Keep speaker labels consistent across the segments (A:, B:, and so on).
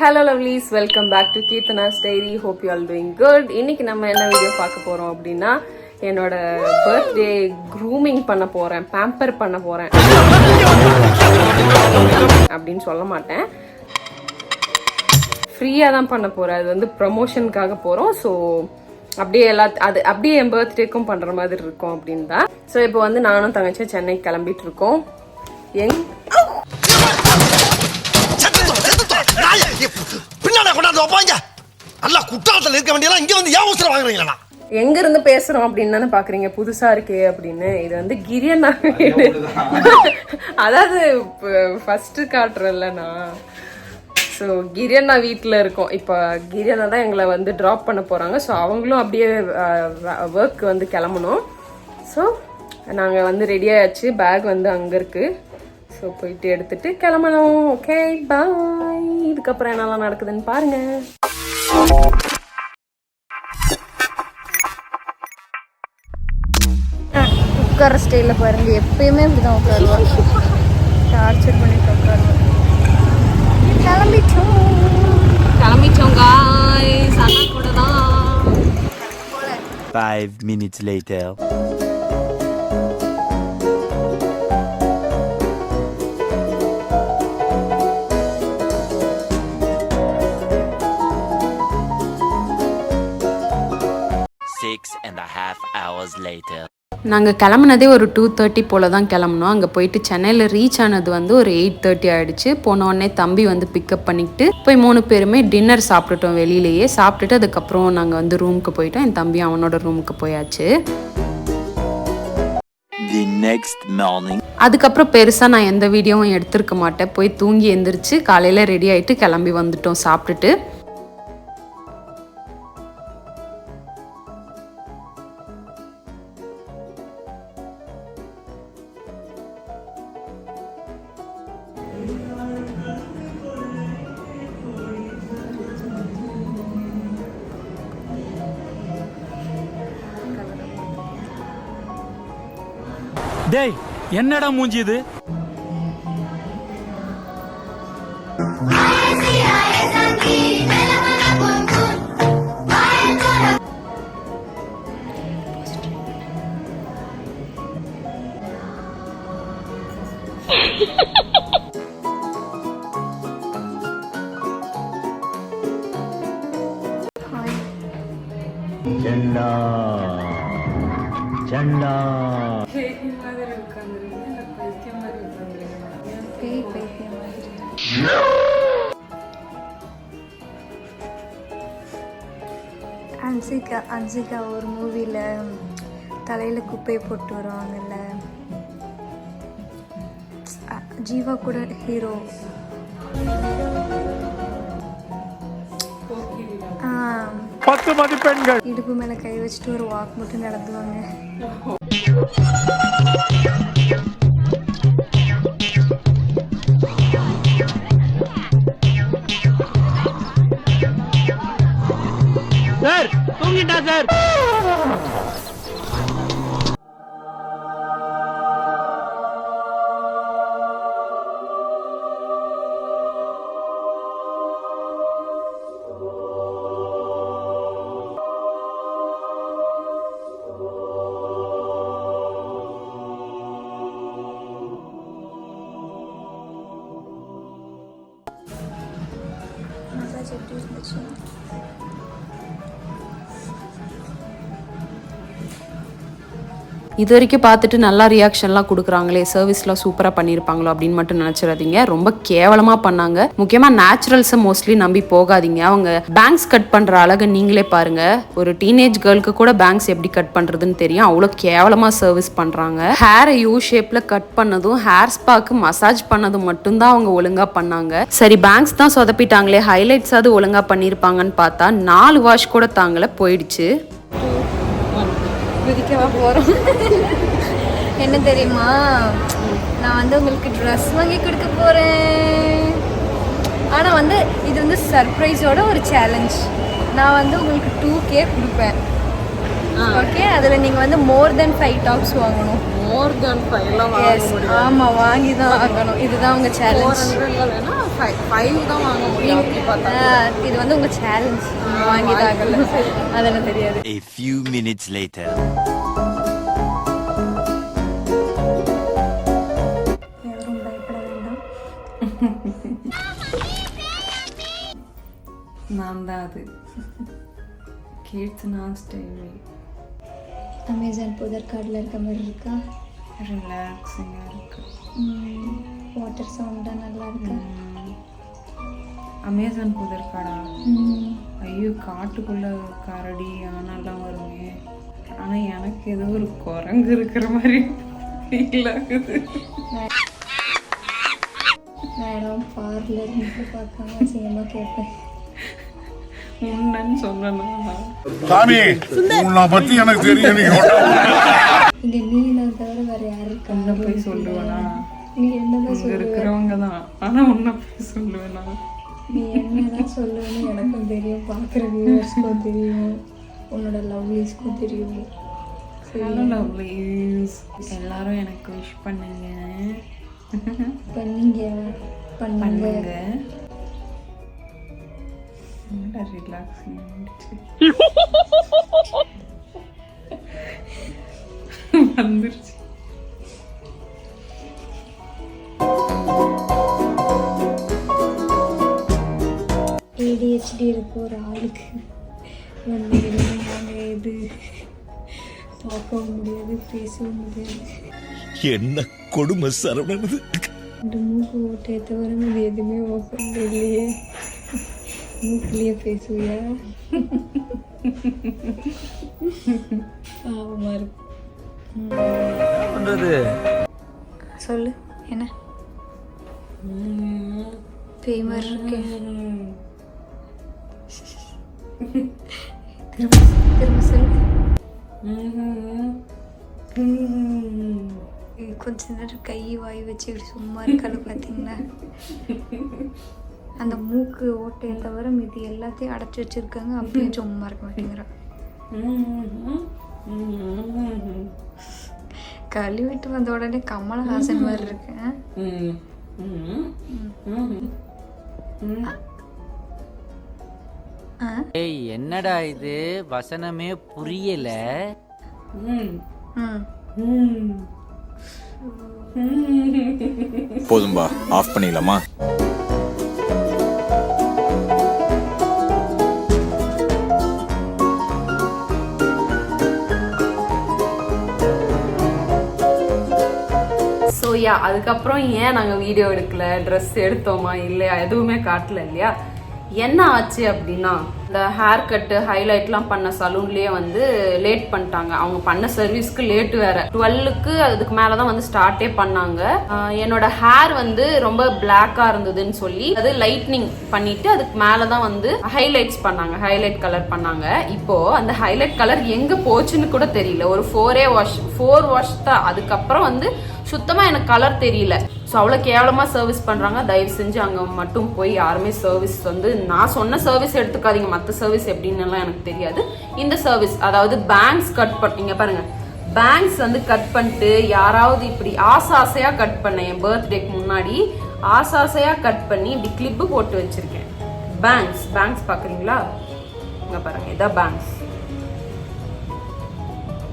A: Hello lovelies, welcome back to Keerthana's Diary. Hope you all doing good. இன்னைக்கு நம்ம என்ன video பார்க்க போறோம் அப்படின்னா என்னோட பர்த்டே க்ரூமிங் பண்ண போறேன், பேம்பர் பண்ண போறேன் அப்படின்னு சொல்ல மாட்டேன், ஃப்ரீயா தான் பண்ண போறேன். அது வந்து ப்ரமோஷனுக்காக போறோம். ஸோ அப்படியே அப்படியே என் பர்த்டேக்கும் பண்ற மாதிரி இருக்கும் அப்படின்னு தான். ஸோ இப்போ வந்து நானும் தங்கச்சி சென்னை கிளம்பிட்டு இருக்கோம். எங்க இருந்து பேசுறோம் அப்படின்னு தானே பாக்குறீங்க, புதுசா இருக்கே அப்படின்னு. இது வந்து கிரியண்ணா வீடு, அதாவது ஃபர்ஸ்ட் காட்டுறேன்ல நான். ஸோ கிரியண்ணா வீட்டில் இருக்கோம் இப்போ. கிரியண்ணா தான் எங்களை வந்து ட்ராப் பண்ண போறாங்க. ஸோ அவங்களும் அப்படியே ஒர்க் வந்து கிளம்பணும். ஸோ நாங்கள் வந்து ரெடி ஆயாச்சு, பேக் வந்து அங்கே இருக்கு. ஸோ போயிட்டு எடுத்துட்டு கிளம்பணும். Okay bye. இதுக்கப்புறம் என்னெல்லாம் நடக்குதுன்னு பாருங்க.
B: உட்கார ஸ்டைலில் பாருங்க, எப்பயுமே இப்படிதான் உட்காருவா. டார்ச்சர் பண்ணிட்டு உட்காருவா.
A: கிளம்பிட்டோம் காய்ஸ், அண்ணா கூட தான்.
C: 5 minutes later.
D: நாங்கள் கிளம்புனதே ஒரு 2:30 போல் தான் கிளம்புனோம். அங்கே போயிட்டு சென்னையில் ரீச் ஆனது வந்து ஒரு 8:30 ஆகிடுச்சு. போனோடனே தம்பி வந்து பிக்கப் பண்ணிக்கிட்டு போய் 3 பேருமே டின்னர் சாப்பிட்டுட்டோம் வெளியிலேயே. சாப்பிட்டுட்டு அதுக்கப்புறம் நாங்கள் வந்து ரூமுக்கு போயிட்டோம். என் தம்பி அவனோட ரூமுக்கு போயாச்சு. அதுக்கப்புறம் பெருசாக நான் எந்த வீடியோவும் எடுத்திருக்க மாட்டேன். போய் தூங்கி எந்திரிச்சு காலையில் ரெடி ஆகிட்டு கிளம்பி வந்துட்டோம் சாப்பிட்டுட்டு.
E: டேய், என்னடா மூஞ்சி இது?
C: Chanda Chanda
B: அன்சிகா ஒரு மூவில தலையில குப்பையை போட்டு வருவாங்கல்ல, ஜீவா கூட ஹீரோ. இடுப்பு மேல கை வச்சுட்டு ஒரு வாக் மட்டும் நடத்துவாங்க.
E: சார் தூங்கிட்டா சார்.
D: இது வரைக்கும் பார்த்துட்டு நல்லா ரியாக்ஷன்லாம் கொடுக்குறாங்களே, சர்வீஸ்லாம் சூப்பராக பண்ணியிருப்பாங்களோ அப்படின்னு மட்டும் நினச்சிடாதீங்க. ரொம்ப கேவலமாக பண்ணாங்க. முக்கியமாக நேச்சுரல்ஸை மோஸ்ட்லி நம்பி போகாதீங்க. அவங்க பேங்க்ஸ் கட் பண்ணுற அழகை நீங்களே பாருங்கள். ஒரு டீனேஜ் கேர்ளுக்கு கூட பேங்க்ஸ் எப்படி கட் பண்ணுறதுன்னு தெரியும். அவ்வளோ கேவலமாக சர்வீஸ் பண்ணுறாங்க. ஹேரை யூ ஷேப்பில் கட் பண்ணதும் ஹேர் ஸ்பாக்கு மசாஜ் பண்ணதும் மட்டும்தான் அவங்க ஒழுங்காக பண்ணாங்க. சரி பேங்க்ஸ் தான் சொதப்பிட்டாங்களே, ஹைலைட்ஸாவது ஒழுங்காக பண்ணியிருப்பாங்கன்னு பார்த்தா 4 வாஷ் கூட தாங்களே போயிடுச்சு.
B: என்ன தெரியுமா, நான் வந்து உங்களுக்கு ட்ரெஸ் வாங்கி கொடுக்க போறேன். ஆனால் வந்து இது வந்து சர்ப்ரைஸோட ஒரு சேலஞ்ச். நான் வந்து உங்களுக்கு 2K கொடுப்பேன். ஓகே, அதில் நீங்கள் வந்து மோர் தென் 5 டாப்ஸ் வாங்கணும்.
A: மோர் தென் 5 எல்லாம் வாங்க முடியாது.
B: ஆமாம், வாங்கி தான் ஆகணும். இதுதான் உங்கள் சேலஞ்ச்.
A: 400 இல்லைனா 5 தான் வாங்க முடியும் அப்படி பார்த்தா.
B: இது வந்து உங்க சேலஞ்ச், வாங்கி தாங்கல, அதெல்லாம் தெரியாது.
C: A few minutes later.
B: யாரும் பயப்பட வேண்டாம்.
A: நான் தான் அது. கீர்த்தனா ஸ்டைல்.
B: அமேசான் புதர் கார்டில் இருக்க மாதிரி இருக்கா?
A: ரிலாக்ஸிங்காக இருக்கு.
B: வாட்டர் சவுண்டா நல்லா இருக்கா?
A: அமேசான் புதர் காடா? ஐயோ, காட்டுக்குள்ள கரடி ஆனாலாம் வருமே. ஆனால் எனக்கு ஏதோ ஒரு குரங்கு இருக்கிற மாதிரி ஃபீல் ஆகுது.
B: மேடம் பார்லர் பார்க்காம அசிங்கமாக கேட்பேன்.
A: முன்னன்னு சொன்னா
F: சாமி உன்னை பத்தி எனக்கு தெரியும்.
B: இங்கே நீ நான் தவிர வேற யாரு இருக்கா?
A: உன்னை போய் சொல்லுவேனா?
B: நீ என்னதான்
A: இங்க இருக்கிறவங்க தான், ஆனா உன்னை போய் சொல்லுவேனா?
B: நீ என்னதான் சொல்லுவேன்னு எனக்கும் தெரியும், பார்க்குற வியூவர்ஸ்க்கும் தெரியும், உன்னோட லவ்லீஸ்க்கும் தெரியும்.
A: ஹலோ லவ்லீஸ், எல்லாரும் எனக்கு விஷ் பண்ணுங்க.
B: பண்ணீங்க பண்ணுங்க.
A: ரிலாக்ஸிங் வந்துருச்சு.
B: ADHD இருக்கு ஒரு ஆளுக்கு, வந்து நாங்கள் இது பார்க்கவும் முடியாது, பேசவும் முடியாது.
C: என்ன கொடுமை சரவணது.
B: இந்த மூக்கு ஓட்டையை தவிர இது எதுவுமே ஓப்பன் இல்லையே. மூக்குலேயே பேசுவியா? பாவமாக இருக்கு. சொல்லு என்ன பேய் மாதிரி இருக்கேன். திரும்ப சொல்லு. கொஞ்ச நேரம் கை வாய் வச்சு சும்மா இருக்காது பார்த்தீங்களா? அந்த மூக்கு ஓட்டையை தவிர மீதி எல்லாத்தையும் அடைச்சி வச்சிருக்காங்க, அப்படியே சும்மா இருக்க மாட்டேங்கிறா. கழுவிட்டு வந்த உடனே கமலஹாசன் மாதிரி இருக்கேன்.
G: ஏய் என்னடா இது, வசனமே புரியல.
H: போதும்பா, ஆஃப் பண்ணிடலாமா?
D: ஸோ யா, அதுக்கப்புறம் ஏன் நாங்கள் வீடியோ எடுக்கல, ட்ரெஸ் எடுத்தோமா இல்லையா, எதுவுமே காட்டல இல்லையா. என்ன ஆச்சு அப்படின்னா, இந்த ஹேர் கட்டு ஹைலைட்லாம் பண்ண சலூன்லேயே வந்து லேட் பண்ணிட்டாங்க. அவங்க பண்ண சர்வீஸ்க்கு லேட் வேற. 12க்கு அதுக்கு மேலே தான் வந்து ஸ்டார்ட்டே பண்ணாங்க. என்னோட ஹேர் வந்து ரொம்ப பிளாக்காக இருந்ததுன்னு சொல்லி அது லைட்னிங் பண்ணிட்டு அதுக்கு மேலே தான் வந்து ஹைலைட்ஸ் பண்ணாங்க, ஹைலைட் கலர் பண்ணாங்க. இப்போ அந்த ஹைலைட் கலர் எங்கே போச்சுன்னு கூட தெரியல. ஒரு 4 வாஷ் தான். அதுக்கப்புறம் வந்து சுத்தமாக எனக்கு கலர் தெரியல. ஸோ அவ்வளோ கேவலமாக சர்வீஸ் பண்ணுறாங்க. தயவு செஞ்சு அங்கே மட்டும் போய் யாருமே சர்வீஸ் வந்து நான் சொன்ன சர்வீஸ் எடுத்துக்காதீங்க. மற்ற சர்வீஸ் எப்படின்னுலாம் எனக்கு தெரியாது. இந்த சர்வீஸ், அதாவது பேங்க்ஸ் கட் பண்ணீங்க பாருங்க, பேங்க்ஸ் வந்து கட் பண்ணிட்டு யாராவது இப்படி ஆசையாக கட் பண்ணேன். என் பர்த்டேக்கு முன்னாடி ஆசையாக கட் பண்ணி இப்படி கிளிப்பு போட்டு வச்சிருக்கேன். பேங்க்ஸ் பார்க்குறீங்களா? இங்கே பாருங்க, இதான்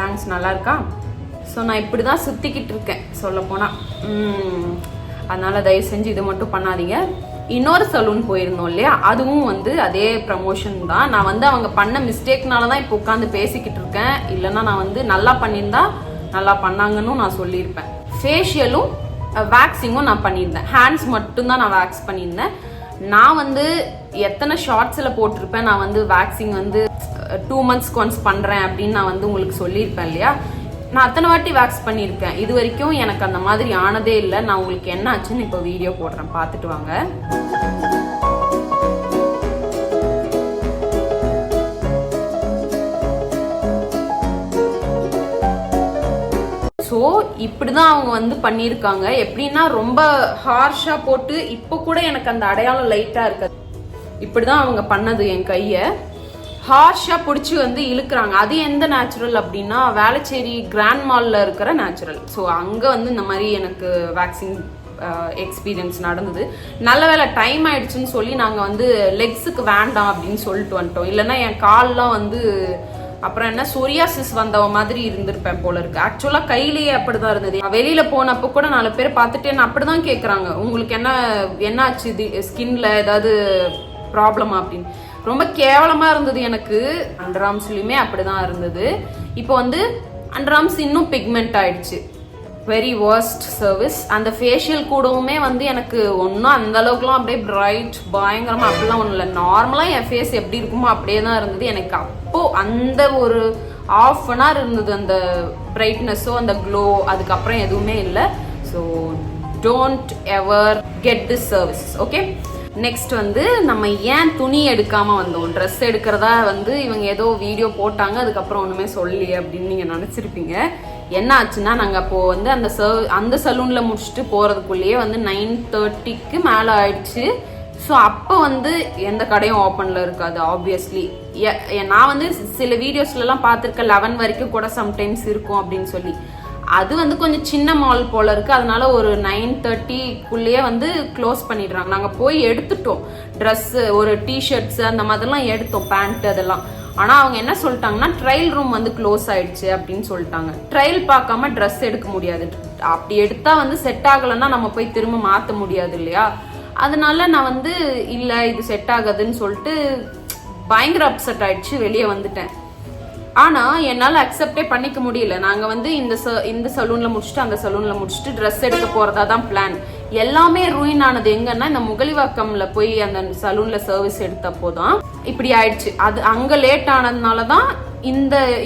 D: பேங்க்ஸ் நல்லா இருக்கா? ஸோ நான் இப்படி தான் சுற்றிக்கிட்டு இருக்கேன் சொல்லப்போனால். அதனால் தயவு செஞ்சு இது மட்டும் பண்ணாதீங்க. இன்னொரு சலூன் போயிருந்தோம் இல்லையா, அதுவும் வந்து அதே ப்ரமோஷன் தான். நான் வந்து அவங்க பண்ண மிஸ்டேக்னால தான் இப்போ உட்காந்து பேசிக்கிட்டு இருக்கேன். இல்லைன்னா நான் வந்து நல்லா பண்ணியிருந்தா நல்லா பண்ணாங்கன்னு நான் சொல்லியிருப்பேன். ஃபேஷியலும் வேக்சிங்கும் நான் பண்ணியிருந்தேன். ஹேண்ட்ஸ் மட்டும்தான் நான் வேக்ஸ் பண்ணியிருந்தேன். நான் வந்து எத்தனை ஷார்ட்ஸில் போட்டிருப்பேன், நான் வந்து வேக்சிங் வந்து 2 monthsக்கு ஒன்ஸ் பண்ணுறேன் அப்படின்னு நான் வந்து உங்களுக்கு சொல்லியிருப்பேன் இல்லையா. நான் அத்தனை வாட்டி வேக்ஸ் பண்ணியிருக்கேன். இது வரைக்கும் எனக்கு அந்த மாதிரி ஆனதே இல்லை. நான் உங்களுக்கு என்ன ஆச்சுன்னு இப்போ வீடியோ போடுறேன், பார்த்துட்டு வாங்க. ஸோ இப்படி தான் அவங்க வந்து பண்ணியிருக்காங்க. எப்படின்னா ரொம்ப ஹார்ஷாக போட்டு இப்போ கூட எனக்கு அந்த அடையாளம் லைட்டாக இருக்காது. இப்படி தான் அவங்க பண்ணது. என் கையை ஹார்ஷாக பிடிச்சி வந்து இழுக்கிறாங்க. அது எந்த நேச்சுரல் அப்படின்னா, வேளச்சேரி கிராண்ட் மாலில் இருக்கிற நேச்சுரல். ஸோ அங்கே வந்து இந்த மாதிரி எனக்கு வேக்சிங் எக்ஸ்பீரியன்ஸ் நடந்தது. நல்ல வேலை டைம் ஆயிடுச்சுன்னு சொல்லி நாங்கள் வந்து லெக்ஸுக்கு வேண்டாம் அப்படின்னு சொல்லிட்டு வந்துட்டோம். இல்லைன்னா என் கால்லாம் வந்து அப்புறம் என்ன சொரியாசிஸ் வந்தவ மாதிரி இருந்திருப்பேன் போல இருக்கு. ஆக்சுவலா கையிலேயே அப்படிதான் இருந்தது. வெளியில போனப்போ கூட 4 பேர் பார்த்துட்டு என்ன அப்படிதான் கேட்குறாங்க, உங்களுக்கு என்ன ஆச்சு, ஸ்கின்ல ஏதாவது ப்ராப்ளமா அப்படின்னு. ரொம்ப கேவலமா இருந்தது எனக்கு. அண்டர் ஆர்ம்ஸ்லயுமே அப்படிதான் இருந்தது. இப்போ வந்து அண்டர் ஆர்ம்ஸ் இன்னும் பிக்மெண்ட் ஆயிடுச்சு. Very worst service. அந்த ஃபேஷியல் கூடவுமே வந்து எனக்கு ஒன்றும் அந்த அளவுக்குலாம் அப்படியே பிரைட் பயங்கரமா அப்படிலாம் ஒன்றும் இல்லை. நார்மலாக என் ஃபேஸ் எப்படி இருக்குமோ அப்படியே தான் இருந்தது. எனக்கு அப்போ அந்த ஒரு ½ an hour இருந்தது அந்த பிரைட்னஸோ அந்த க்ளோ. அதுக்கப்புறம் எதுவுமே இல்லை. So don't ever get this service. Okay, next வந்து நம்ம ஏன் துணி எடுக்காம வந்தோம். ட்ரெஸ் எடுக்கிறதா வந்து இவங்க ஏதோ வீடியோ போட்டாங்க, அதுக்கப்புறம் ஒன்றுமே சொல்லி அப்படின்னு நீங்கள் நினச்சிருப்பீங்க. என்ன ஆச்சுன்னா, நாங்கள் அப்போது வந்து அந்த சலூனில் முடிச்சுட்டு போகிறதுக்குள்ளேயே வந்து 9:30க்கு மேலே ஆயிடுச்சு. ஸோ அப்போ வந்து எந்த கடையும் ஓப்பனில் இருக்காது ஆப்வியஸ்லி. நான் வந்து சில வீடியோஸ்லாம் பார்த்துருக்கேன் 11 வரைக்கும் கூட சம்டைம்ஸ் இருக்கும் அப்படின்னு சொல்லி. அது வந்து கொஞ்சம் சின்ன மால் போல இருக்கு. அதனால ஒரு 9:30க்குள்ளேயே வந்து க்ளோஸ் பண்ணிடுறாங்க. நாங்கள் போய் எடுத்துட்டோம் ட்ரெஸ்ஸு, ஒரு டிஷர்ட்ஸு அந்த மாதிரிலாம் எடுத்தோம், பேண்ட் அதெல்லாம். ஆனால் அவங்க என்ன சொல்லிட்டாங்கன்னா, ட்ரையல் ரூம் வந்து க்ளோஸ் ஆயிடுச்சு அப்படின்னு சொல்லிட்டாங்க. ட்ரையல் பார்க்காம ட்ரெஸ் எடுக்க முடியாது. அப்படி எடுத்தா வந்து செட் ஆகலைன்னா நம்ம போய் திரும்ப மாற்ற முடியாது இல்லையா. அதனால நான் வந்து இல்லை இது செட் ஆகாதுன்னு சொல்லிட்டு பயங்கர அப்செட் ஆயிடுச்சு, வெளியே வந்துட்டேன். ஆனா என்னால அக்செப்டே பண்ணிக்க முடியல. நாங்க வந்து இந்த சலூன்ல முடிச்சுட்டு அந்த சலூன்ல முடிச்சுட்டு ட்ரெஸ் எடுக்க போறதா தான் பிளான். எல்லாமே ரூயின் ஆனது எங்கன்னா, இந்த முகலிவாக்கம்ல போய் அந்த சலூன்ல சர்வீஸ் எடுத்தப்போதான் இப்படி ஆயிடுச்சு. அது அங்க லேட் ஆனதுனாலதான்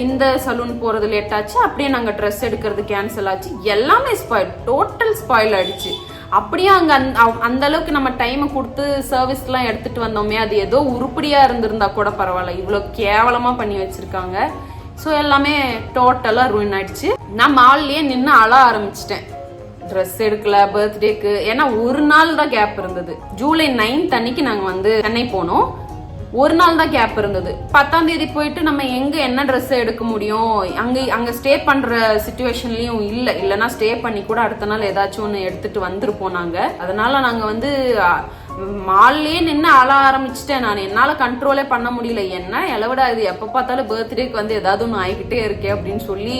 D: இந்த சலூன் போறது லேட் ஆச்சு. அப்படியே நாங்க ட்ரெஸ் எடுக்கிறது கேன்சல் ஆச்சு. எல்லாமே ஸ்பாயில், டோட்டல் ஸ்பாயில் ஆயிடுச்சு. அப்படியே அங்க அந்த அளவுக்கு நம்ம டைமை கொடுத்து சர்வீஸ் எல்லாம் எடுத்துட்டு வந்தோமே, அது ஏதோ உருப்படியா இருந்திருந்தா கூட பரவாயில்ல. இவ்வளவு கேவலமா பண்ணி வச்சிருக்காங்க. ஸோ எல்லாமே டோட்டலா ரூயின் ஆயிடுச்சு. நான் மால்லயே நின்று அழ ஆரம்பிச்சிட்டேன். ட்ரெஸ் எடுக்கல பர்த்டேக்கு. ஏன்னா ஒரு நாள் தான் கேப் இருந்தது. ஜூலை 9 அன்னைக்கு நாங்க வந்து சென்னை போனோம். ஒரு நாள் தான் கேப் இருந்தது. 10ஆம் தேதி போயிட்டு நம்ம எங்க என்ன ட்ரெஸ் எடுக்க முடியும்? அங்க ஸ்டே பண்ற சிச்சுவேஷன்லயும் இல்லைன்னா ஸ்டே பண்ணி கூட அடுத்த நாள் ஏதாச்சும் ஒன்று எடுத்துட்டு வந்துருப்போம் நாங்க. அதனால நாங்க வந்து மால்லயே நின்று அழ ஆரம்பிச்சுட்டேன். நான் என்னால கண்ட்ரோலே பண்ண முடியல. என்ன எலவடா இது, எப்ப பார்த்தாலும் பர்த்டேக்கு வந்து ஏதாவது ஒன்று ஆகிக்கிட்டே இருக்கே அப்படின்னு சொல்லி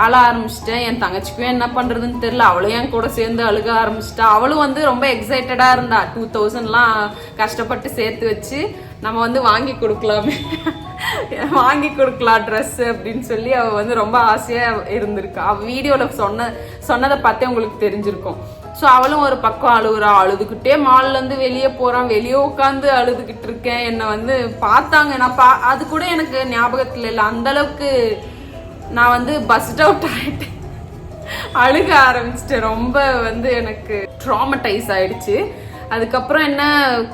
D: அழ ஆரம்பிச்சிட்டேன். என் தங்கச்சிக்கும் என்ன பண்றதுன்னு தெரியல. அவளும் என் கூட சேர்ந்து அழுக ஆரம்பிச்சிட்டா. அவளும் வந்து ரொம்ப எக்ஸைட்டடா இருந்தா. 2000லாம் கஷ்டப்பட்டு சேர்த்து வச்சு நம்ம வந்து வாங்கி கொடுக்கலாம் ட்ரெஸ் அப்படின்னு சொல்லி அவ வந்து ரொம்ப ஆசையா இருந்திருக்கா. அவ வீடியோல சொன்னதை பார்த்தே உங்களுக்கு தெரிஞ்சிருக்கும். ஸோ அவளும் ஒரு பக்கம் அழுகுறா. அழுதுகிட்டே மால்ல இருந்து வெளியே போறான். வெளியே உட்காந்து அழுதுகிட்டு இருக்கேன். என்னை வந்து பார்த்தாங்க. நான் அது கூட எனக்கு ஞாபகத்துல இல்லை. அந்த அளவுக்கு நான் வந்து பஸ்ட் அவுட் ஆயிட்டேன். அழுக ஆரம்பிச்சிட்டேன். ரொம்ப வந்து எனக்கு ட்ராமடைஸ் ஆயிடுச்சு. அதுக்கப்புறம் என்ன,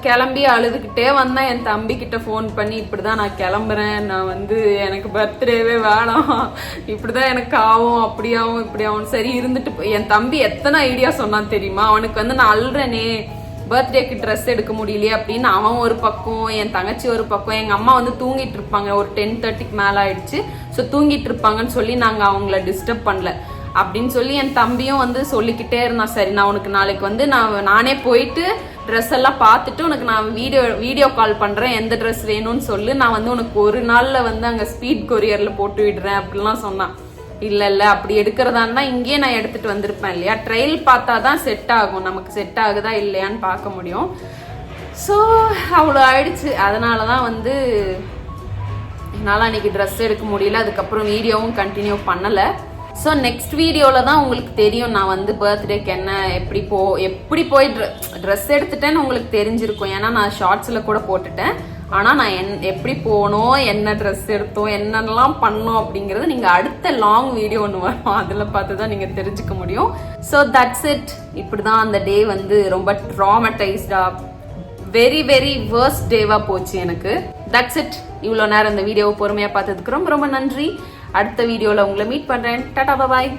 D: கிளம்பி அழுதுகிட்டே வந்தேன். என் தம்பி கிட்ட ஃபோன் பண்ணி, இப்படிதான் நான் கிளம்புறேன், நான் வந்து எனக்கு பர்த்டேவே வேணாம், இப்படிதான் எனக்கு ஆகும், அப்படியாவும் இப்படியாவும். சரி இருந்துட்டு. என் தம்பி எத்தனை ஐடியா சொன்னான் தெரியுமா? அவனுக்கு வந்து நான் அழுறேனே, பர்த்டேக்கு ட்ரெஸ் எடுக்க முடியலையே அப்படின்னு அவன் ஒரு பக்கம், என் தங்கச்சி ஒரு பக்கம். எங்க அம்மா வந்து தூங்கிட்டு இருப்பாங்க. ஒரு 10:30க்கு மேல ஆயிடுச்சு. ஸோ தூங்கிட்டு இருப்பாங்கன்னு சொல்லி நாங்க அவங்கள டிஸ்டர்ப் பண்ணல அப்படின்னு சொல்லி என் தம்பியும் வந்து சொல்லிக்கிட்டே இருந்தான். சரி நான் உனக்கு நாளைக்கு வந்து நானே போயிட்டு ட்ரெஸ் எல்லாம் பார்த்துட்டு உனக்கு நான் வீடியோ கால் பண்றேன், எந்த ட்ரெஸ் வேணும்னு சொல்லு, நான் வந்து உனக்கு ஒரு நாள்ல வந்து அங்க ஸ்பீட் கொரியர்ல போட்டு விடுறேன் அப்படிலாம் சொன்னான். இல்ல அப்படி எடுக்கிறதா இருந்தா இங்கேயே நான் எடுத்துட்டு வந்திருப்பேன் இல்லையா. ட்ரையல் பார்த்தாதான் செட் ஆகும், நமக்கு செட் ஆகுதா இல்லையான்னு பார்க்க முடியும். ஸோ அவ்வளோ ஆயிடுச்சு. அதனாலதான் வந்து என்னால் அன்னைக்கு ட்ரெஸ் எடுக்க முடியல. அதுக்கப்புறம் வீடியோவும் கண்டினியூ பண்ணலை. ஸோ நெக்ஸ்ட் வீடியோவில் தான் உங்களுக்கு தெரியும் நான் வந்து பர்த்டேக்கு என்ன எப்படி போய் ட்ரெஸ் எடுத்துட்டேன்னு உங்களுக்கு தெரிஞ்சிருக்கும். ஏன்னா நான் ஷார்ட்ஸில் கூட போட்டுட்டேன். ஆனால் நான் எப்படி போனோம், என்ன ட்ரெஸ் எடுத்தோம், என்னென்னலாம் பண்ணோம் அப்படிங்கிறது நீங்கள் அடுத்த லாங் வீடியோ ஒன்று வரும், அதில் பார்த்து தான் நீங்கள் தெரிஞ்சுக்க முடியும். So that's it. இப்படி தான் அந்த டே வந்து ரொம்ப ட்ராமடைஸ்டாக வெரி வெரி வேர்ஸ்ட் டேவாக போச்சு எனக்கு. That's it. இவ்வளோ நேரம் இந்த வீடியோவை பொறுமையாக பார்த்ததுக்கு ரொம்ப ரொம்ப நன்றி. அடுத்த வீடியோவில் உங்களை மீட் பண்ணுறேன். டாடா பாய்.